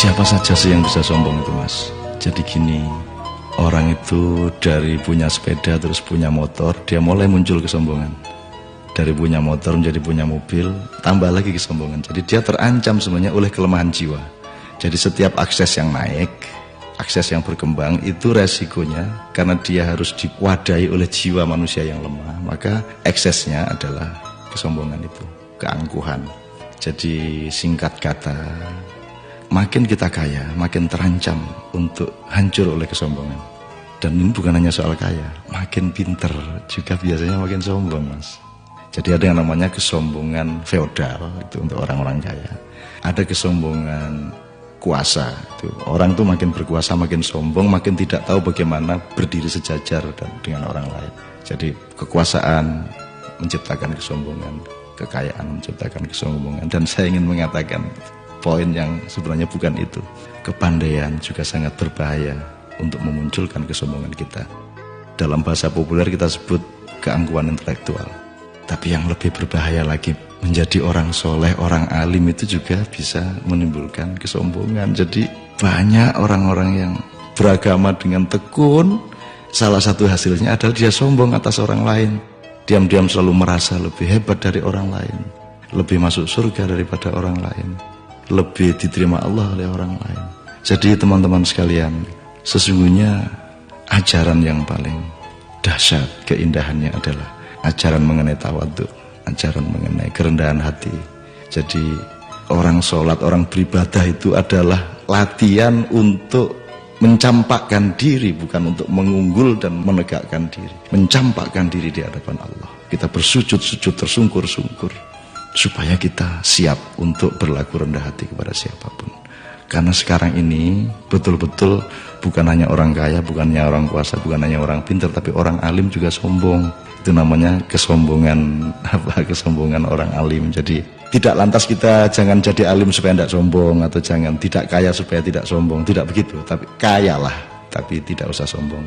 Siapa saja sih yang bisa sombong itu, Mas? Jadi gini, orang itu dari punya sepeda terus punya motor, dia mulai muncul kesombongan. Dari punya motor menjadi punya mobil, tambah lagi kesombongan. Jadi dia terancam sebenarnya oleh kelemahan jiwa. Jadi setiap akses yang naik, akses yang berkembang, itu resikonya karena dia harus diwadahi oleh jiwa manusia yang lemah, maka eksesnya adalah kesombongan itu, keangkuhan. Jadi singkat kata, makin kita kaya, makin terancam untuk hancur oleh kesombongan. Dan ini bukan hanya soal kaya, makin pinter juga biasanya makin sombong, Mas. Jadi ada yang namanya kesombongan feodal, itu untuk orang-orang kaya. Ada kesombongan kuasa, itu orang tuh makin berkuasa, makin sombong, makin tidak tahu bagaimana berdiri sejajar dengan orang lain. Jadi kekuasaan menciptakan kesombongan, kekayaan menciptakan kesombongan. Dan saya ingin mengatakan poin yang sebenarnya bukan itu. Kepandaian juga sangat berbahaya untuk memunculkan kesombongan kita. Dalam bahasa populer kita sebut keangkuhan intelektual. Tapi yang lebih berbahaya lagi, menjadi orang soleh, orang alim itu juga bisa menimbulkan kesombongan. Jadi banyak orang-orang yang beragama dengan tekun, salah satu hasilnya adalah dia sombong atas orang lain. Diam-diam selalu merasa lebih hebat dari orang lain, lebih masuk surga daripada orang lain, lebih diterima Allah oleh orang lain. Jadi teman-teman sekalian, sesungguhnya ajaran yang paling dahsyat keindahannya adalah ajaran mengenai tawadhu, ajaran mengenai kerendahan hati. Jadi orang sholat, orang beribadah itu adalah latihan untuk mencampakkan diri, bukan untuk mengunggul dan menegakkan diri. Mencampakkan diri di hadapan Allah. Kita bersujud-sujud tersungkur-sungkur supaya kita siap untuk berlaku rendah hati kepada siapapun. Karena sekarang ini betul-betul bukan hanya orang kaya, bukan hanya orang kuasa, bukan hanya orang pintar, tapi orang alim juga sombong. Itu namanya kesombongan, kesombongan orang alim. Jadi tidak lantas kita jangan jadi alim supaya tidak sombong, atau jangan tidak kaya supaya tidak sombong, tidak begitu. Tapi kayalah, tapi tidak usah sombong.